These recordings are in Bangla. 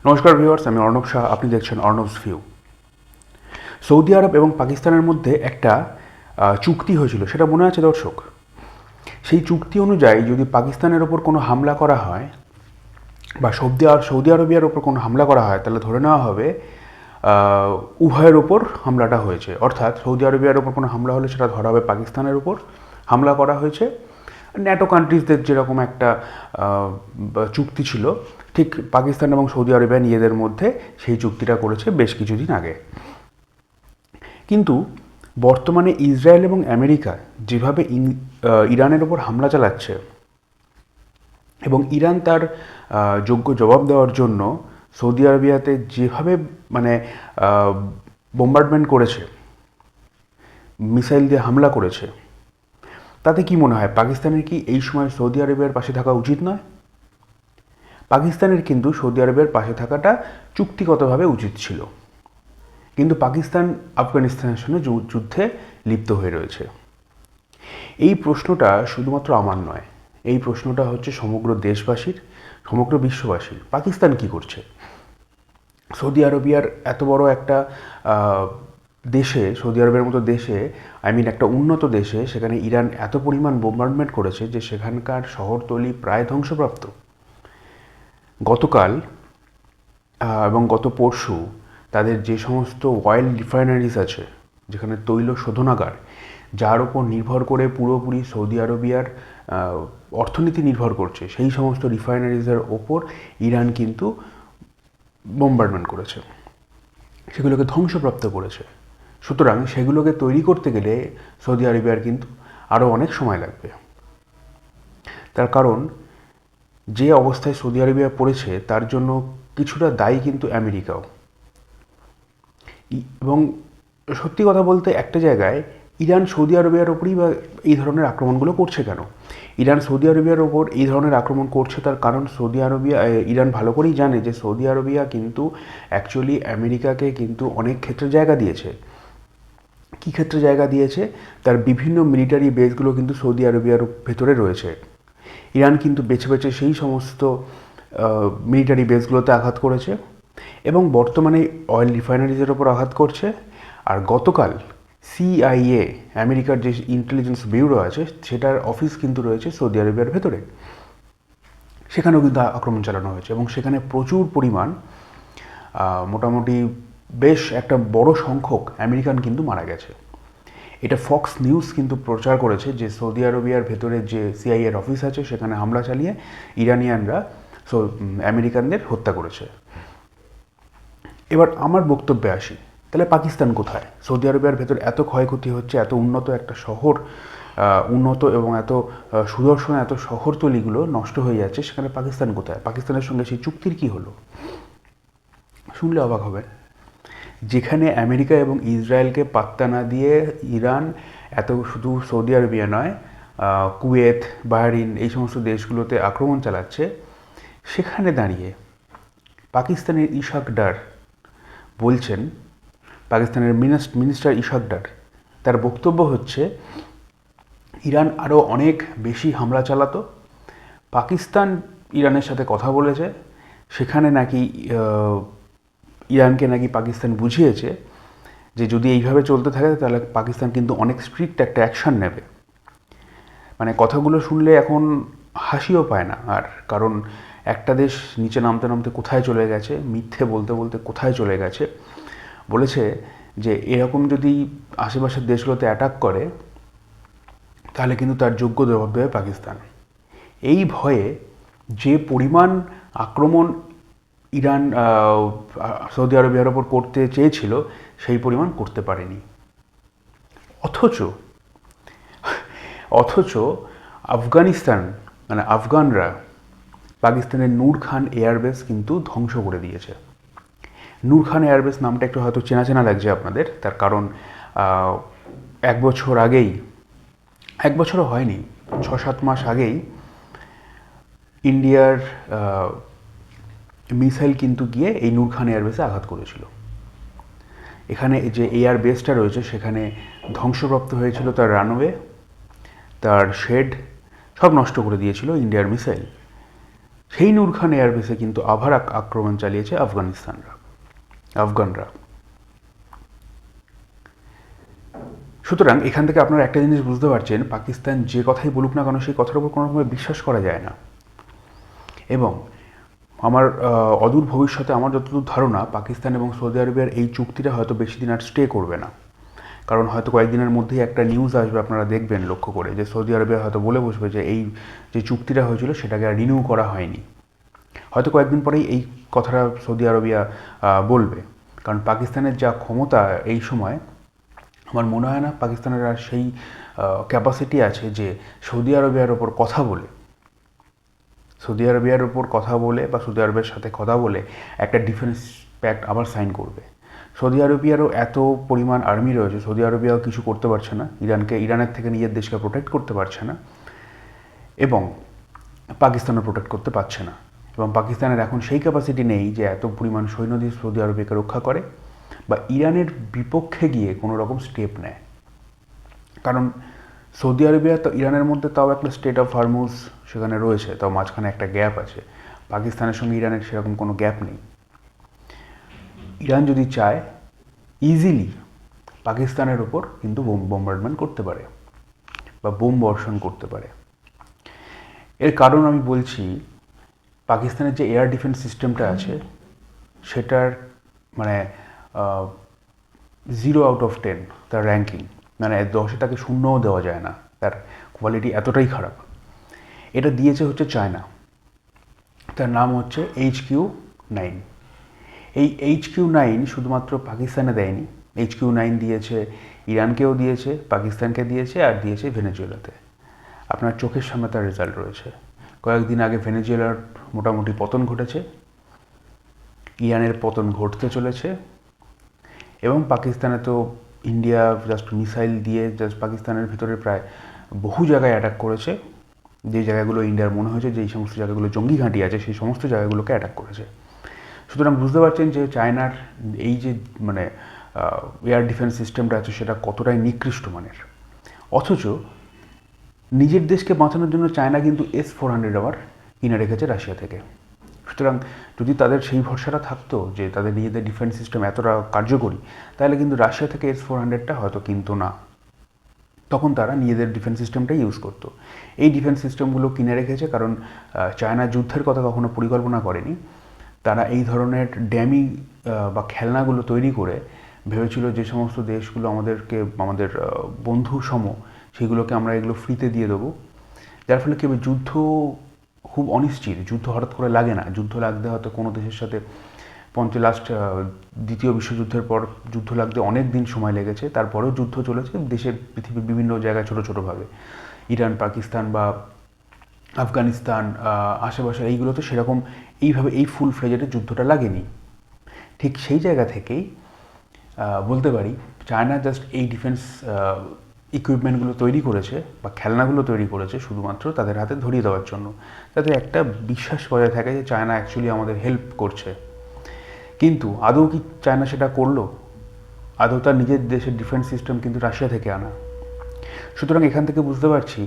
নমস্কার ভিউয়ার্স, আমি অর্ণব শাহ। আপনি দেখছেন অর্ণবস ভিউ। সৌদি আরব এবং পাকিস্তানের মধ্যে একটা চুক্তি হয়েছিল, সেটা মনে আছে দর্শক? সেই চুক্তি অনুযায়ী যদি পাকিস্তানের ওপর কোনো হামলা করা হয় বা সৌদি আরবিয়ার ওপর কোনো হামলা করা হয়, তাহলে ধরে নেওয়া হবে উভয়ের ওপর হামলাটা হয়েছে। অর্থাৎ সৌদি আরবিয়ার ওপর কোনো হামলা হলে সেটা ধরা হবে পাকিস্তানের ওপর হামলা করা হয়েছে। ন্যাটো কান্ট্রিজদের যেরকম একটা চুক্তি ছিল, ঠিক পাকিস্তান এবং সৌদি আরবিয়া নিজেদের মধ্যে সেই চুক্তিটা করেছে বেশ কিছুদিন আগে। কিন্তু বর্তমানে ইসরায়েল এবং আমেরিকা যেভাবে ইরানের ওপর হামলা চালাচ্ছে এবং ইরান তার যোগ্য জবাব দেওয়ার জন্য সৌদি আরবিয়াতে যেভাবে বোম্বার্ডমেন্ট করেছে, মিসাইল দিয়ে হামলা করেছে, তাতে কি মনে হয় পাকিস্তানের কি এই সময় সৌদি আরবিয়ার পাশে থাকা উচিত নয়? পাকিস্তানের কিন্তু সৌদি আরবের পাশে থাকাটা চুক্তিগতভাবে উচিত ছিল, কিন্তু পাকিস্তান আফগানিস্তানের সঙ্গে যুদ্ধে লিপ্ত হয়ে রয়েছে। এই প্রশ্নটা শুধুমাত্র আমার নয়, এই প্রশ্নটা হচ্ছে সমগ্র দেশবাসীর, সমগ্র বিশ্ববাসীর। পাকিস্তান কি করছে? সৌদি আরবিয়ার এত বড় একটা দেশে, সৌদি আরবের মতো দেশে, একটা উন্নত দেশে, সেখানে ইরান এত পরিমাণ বোম্বার্ডমেন্ট করেছে যে সেখানকার শহরতলি প্রায় ধ্বংসপ্রাপ্ত। গতকাল এবং গত পরশু তাদের যে সমস্ত অয়েল রিফাইনারিজ আছে, যেখানে তৈল শোধনাগার, যার ওপর নির্ভর করে পুরোপুরি সৌদি আরবিয়ার অর্থনীতি নির্ভর করছে, সেই সমস্ত রিফাইনারিজের ওপর ইরান কিন্তু বোম্বার্ডমেন্ট করেছে, সেগুলোকে ধ্বংসপ্রাপ্ত করেছে। সুতরাং সেগুলোকে তৈরি করতে গেলে সৌদি আরবিয়ার কিন্তু আরও অনেক সময় লাগবে। তার কারণ, যে অবস্থায় সৌদি আরবিয়া পড়েছে তার জন্য কিছুটা দায়ী কিন্তু আমেরিকাও। এবং সত্যি কথা বলতে, একটা জায়গায় ইরান সৌদি আরবিয়ার ওপরই বা এই ধরনের আক্রমণগুলো করছে কেন? ইরান সৌদি আরবিয়ার ওপর এই ধরনের আক্রমণ করছে, তার কারণ ইরান ভালো করেই জানে যে সৌদি আরবিয়া কিন্তু অ্যাকচুয়ালি আমেরিকাকে কিন্তু অনেক ক্ষেত্রে জায়গা দিয়েছে। কী ক্ষেত্রে জায়গা দিয়েছে? তার বিভিন্ন মিলিটারি বেসগুলো কিন্তু সৌদি আরবিয়ার ভেতরে রয়েছে। ইরান কিন্তু বেছে বেছে সেই সমস্ত মিলিটারি বেসগুলোতে আঘাত করেছে এবং বর্তমানে অয়েল রিফাইনারিজের ওপর আঘাত করছে। আর গতকাল সিআইএ, আমেরিকার যে ইন্টেলিজেন্স ব্যুরো আছে, সেটার অফিস কিন্তু রয়েছে সৌদি আরবিয়ার ভেতরে। সেখানেও কিন্তু আক্রমণ চালানো হয়েছে এবং সেখানে প্রচুর পরিমাণ, মোটামুটি বেশ একটা বড় সংখ্যক আমেরিকান কিন্তু মারা গেছে। এটা ফক্স নিউজ কিন্তু প্রচার করেছে যে সৌদি আরবিয়ার ভেতরে যে সিআইএর অফিস আছে, সেখানে হামলা চালিয়ে ইরানিয়ানরা আমেরিকানদের হত্যা করেছে। এবার আমার বক্তব্যে আসি, তাহলে পাকিস্তান কোথায়? সৌদি আরবিয়ার ভেতর এত ক্ষয়ক্ষতি হচ্ছে, এত উন্নত একটা শহর, উন্নত এবং এত সুদর্শন এত শহরতলিগুলো নষ্ট হয়ে যাচ্ছে, সেখানে পাকিস্তান কোথায়? পাকিস্তানের সঙ্গে সেই চুক্তির কি হলো? শুনলে অবাক হবে। যেখানে আমেরিকা এবং ইসরায়েলকে পাত্তা না দিয়ে ইরান শুধু সৌদি আরবিয়া নয়, কুয়েত, বাহরিন, এই সমস্ত দেশগুলোতে আক্রমণ চালাচ্ছে, সেখানে দাঁড়িয়ে পাকিস্তানের ইশাক ডার বলছেন, পাকিস্তানের মিনিস্টার ইশাক ডার, তার বক্তব্য হচ্ছে ইরান আরও অনেক বেশি হামলা চালাতো। পাকিস্তান ইরানের সাথে কথা বলেছে, সেখানে নাকি ইরানকে নাকি পাকিস্তান বুঝিয়েছে যে যদি এইভাবে চলতে থাকে তাহলে পাকিস্তান কিন্তু অনেক স্ট্রিক্ট একটা অ্যাকশান নেবে। কথাগুলো শুনলে এখন হাসিও পায় না আর, কারণ একটা দেশ নিচে নামতে নামতে কোথায় চলে গেছে, মিথ্যে বলতে বলতে কোথায় চলে গেছে। বলেছে যে এরকম যদি আশেপাশের দেশগুলোতে অ্যাটাক করে তাহলে কিন্তু তার যোগ্য জবাব দেবে পাকিস্তান। এই ভয়ে যে পরিমাণ আক্রমণ ইরান সৌদি আরবিয়ার ওপর করতে চেয়েছিল, সেই পরিমাণ করতে পারেনি। অথচ আফগানিস্তান, আফগানরা পাকিস্তানের নূর খান এয়ারবেস কিন্তু ধ্বংস করে দিয়েছে। নূর খান এয়ারবেস নামটা একটু হয়তো চেনা চেনা লাগছে আপনাদের, তার কারণ 1 বছর আগেই, 1 বছরও হয়নি, 6-7 মাস আগেই ইন্ডিয়ার মিসাইল কিন্তু গিয়ে এই নূর খান এয়ারবেসে আঘাত করেছিল। এখানে যে এয়ার বেসটা রয়েছে, সেখানে ধ্বংসপ্রাপ্ত হয়েছিল তার রানওয়ে, তার শেড, সব নষ্ট করে দিয়েছিল ইন্ডিয়ার মিসাইল। সেই নূর খান এয়ারবেসে কিন্তু আবার আক্রমণ চালিয়েছে আফগানরা। সুতরাং এখান থেকে আপনারা একটা জিনিস বুঝতে পারছেন, পাকিস্তান যে কথাই বলুক না কেন সেই কথার উপর কোনোরকমভাবে বিশ্বাস করা যায় না। এবং আমার অদূর ভবিষ্যতে আমার যতদূর ধারণা, পাকিস্তান এবং সৌদি আরবের এই চুক্তিটা হয়তো বেশি দিন আর স্টে করবে না। কারণ হয়তো কয়েকদিনের মধ্যেই একটা নিউজ আসবে, আপনারা দেখবেন লক্ষ্য করে, যে সৌদি আরবে হয়তো বলে বসবে যে এই যে চুক্তিটা হয়েছিল সেটাকে আর রিনিউ করা হয়নি। হয়তো কয়েকদিন পরেই এই কথাটা সৌদি আরবিয়া বলবে। কারণ পাকিস্তানের যা ক্ষমতা এই সময়, আমার মনে হয় না পাকিস্তানের আর সেই ক্যাপাসিটি আছে যে সৌদি আরবিয়ার ওপর কথা বলে বা সৌদি আরবের সাথে কথা বলে একটা ডিফেন্স প্যাক্ট আবার সাইন করবে। সৌদি আরবিয়ারও এত পরিমাণ আর্মি রয়েছে, সৌদি আরবিয়াও কিছু করতে পারছে না, ইরানের থেকে নিজের দেশকে প্রোটেক্ট করতে পারছে না, এবং পাকিস্তানও প্রোটেক্ট করতে পারছে না। এবং পাকিস্তানের এখন সেই ক্যাপাসিটি নেই যে এত পরিমাণ সৈন্য দিয়ে সৌদি আরবিয়াকে রক্ষা করে বা ইরানের বিপক্ষে গিয়ে কোনো রকম স্টেপ নেয়। কারণ সৌদি আরবিয়া তো ইরানের মধ্যে তাও একটা স্টেট অফ হরমুজ সেখানে রয়েছে, তাও মাঝখানে একটা গ্যাপ আছে। পাকিস্তানের সঙ্গে ইরানের সেরকম কোনো গ্যাপ নেই। ইরান যদি চায় ইজিলি পাকিস্তানের ওপর কিন্তু বোম্বার্ডমেন্ট করতে পারে বা বোম বর্ষণ করতে পারে। এর কারণ আমি বলছি, পাকিস্তানের যে এয়ার ডিফেন্স সিস্টেমটা আছে সেটার মানে 0/10 তার র্যাঙ্কিং, মানে 10-এ তাকে 0ও দেওয়া যায় না, তার কোয়ালিটি এতটাই খারাপ। এটা দিয়েছে হচ্ছে চায়না, তার নাম হচ্ছে HQ-9। এই HQ-9 শুধুমাত্র পাকিস্তানে দেয়নি, HQ-9 দিয়েছে ইরানকেও দিয়েছে, পাকিস্তানকে দিয়েছে, আর দিয়েছে ভেনেজুয়েলাতে। আপনার চোখের সামনে তার রেজাল্ট রয়েছে। কয়েকদিন আগে ভেনেজুয়েলার মোটামুটি পতন ঘটেছে, ইরানের পতন ঘটতে চলেছে, এবং পাকিস্তানে তো ইন্ডিয়া জাস্ট মিসাইল দিয়ে পাকিস্তানের ভিতরে প্রায় বহু জায়গায় অ্যাটাক করেছে, যে জায়গাগুলো ইন্ডিয়ার মনে হয়েছে যে এই সমস্ত জায়গাগুলো জঙ্গি ঘাঁটি আছে, সেই সমস্ত জায়গাগুলোকে অ্যাটাক করেছে। সুতরাং বুঝতে পারছেন যে চায়নার এই যে মানে এয়ার ডিফেন্স সিস্টেমটা আছে সেটা কতটাই নিকৃষ্ট মানের। অথচ নিজের দেশকে বাঁচানোর জন্য চায়না কিন্তু S-400 আবার কিনে রেখেছে রাশিয়া থেকে। সুতরাং যদি তাদের সেই ভরসাটা থাকতো যে তাদের নিজেদের ডিফেন্স সিস্টেম এতটা কার্যকরী, তাহলে কিন্তু রাশিয়া থেকে S-400টা হয়তো কিনতো না, তখন তারা নিজেদের ডিফেন্স সিস্টেমটাই ইউজ করতো। এই ডিফেন্স সিস্টেমগুলো কিনে রেখেছে কারণ চায়না যুদ্ধের কথা কখনো পরিকল্পনা করেনি। তারা এই ধরনের ড্যামি বা খেলনাগুলো তৈরি করে ভেবেছিল যে সমস্ত দেশগুলো আমাদের বন্ধু সম, সেগুলোকে আমরা এগুলো ফ্রিতে দিয়ে দেবো, যার ফলে কি হবে, যুদ্ধ খুব অনিশ্চিত, যুদ্ধ হঠাৎ করে লাগে না। যুদ্ধ লাগতে হয়তো কোনো দেশের সাথে দ্বিতীয় বিশ্বযুদ্ধের পর যুদ্ধ লাগতে অনেক দিন সময় লেগেছে, তারপরেও যুদ্ধ চলেছে দেশের পৃথিবীর বিভিন্ন জায়গায় ছোটো ছোটোভাবে, ইরান, পাকিস্তান বা আফগানিস্তান আশেপাশে এইগুলোতে সেরকম এইভাবে এই ফুল ফ্লেজেডের যুদ্ধটা লাগেনি। ঠিক সেই জায়গা থেকেই বলতে পারি চায়না জাস্ট এই ডিফেন্স ইকুইপমেন্টগুলো তৈরি করেছে বা খেলনাগুলো তৈরি করেছে শুধুমাত্র তাদের হাতে ধরিয়ে দেওয়ার জন্য, যাতে একটা বিশ্বাস বজায় থাকে যে চায়না অ্যাকচুয়ালি আমাদের হেল্প করছে। কিন্তু আদৌ কি চায়না সেটা করলো? আদৌ তার নিজের দেশের ডিফেন্স সিস্টেম কিন্তু রাশিয়া থেকে আনা। সুতরাং এখান থেকে বুঝতে পারছি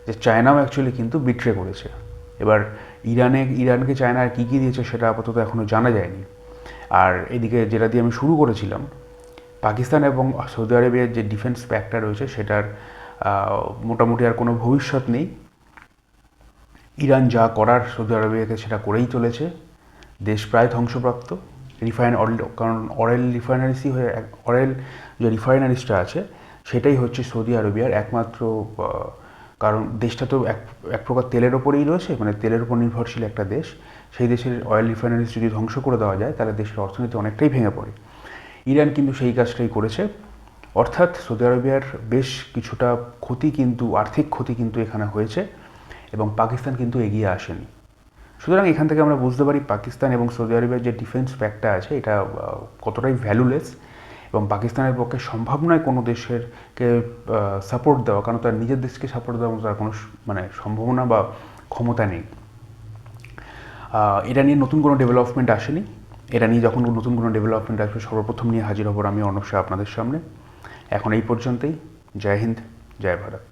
যে চায়নাও অ্যাকচুয়ালি কিন্তু বিট্রে করেছে। এবার ইরানকে চায়না আর কী কী দিয়েছে সেটা আপাতত এখনও জানা যায়নি। আর এদিকে যেটা দিয়ে আমি শুরু করেছিলাম, পাকিস্তান এবং সৌদি আরবের যে ডিফেন্স প্যাক্টটা রয়েছে সেটার মোটামুটি আর কোনো ভবিষ্যৎ নেই। ইরান যা করার সৌদি আরবিয়াকে সেটা করেই চলেছে। দেশ প্রায় ধ্বংসপ্রাপ্ত। কারণ অয়েল যে রিফাইনারিজটা আছে সেটাই হচ্ছে সৌদি আরবিয়ার একমাত্র, কারণ দেশটা তো এক প্রকার তেলের ওপরেই রয়েছে, মানে তেলের উপর নির্ভরশীল একটা দেশ। সেই দেশের অয়েল রিফাইনারিজ যদি ধ্বংস করে দেওয়া যায় তাহলে দেশের অর্থনীতি অনেকটাই ভেঙে পড়ে। ইরান কিন্তু সেই কাজটাই করেছে, অর্থাৎ সৌদি আরবিয়ার বেশ কিছুটা ক্ষতি কিন্তু, আর্থিক ক্ষতি কিন্তু এখানে হয়েছে, এবং পাকিস্তান কিন্তু এগিয়ে আসেনি। সুতরাং এখান থেকে আমরা বুঝতে পারি পাকিস্তান এবং সৌদি আরবের যে ডিফেন্স প্যাক্টটা আছে এটা কতটাই ভ্যালুলেস, এবং পাকিস্তানের পক্ষে সম্ভব নয় কোনো দেশেরকে সাপোর্ট দেওয়া, কারণ তার নিজের দেশকে সাপোর্ট দেওয়ার তার কোনো সম্ভাবনা বা ক্ষমতা নেই। এটা নিয়ে নতুন কোনো ডেভেলপমেন্ট আসেনি। এটা নিয়ে যখন নতুন কোনো ডেভেলপমেন্ট আসবে সর্বপ্রথম নিয়ে হাজির হব আমি অনবশ্যই আপনাদের সামনে। এখন এই পর্যন্তই। জয় হিন্দ, জয় ভারত।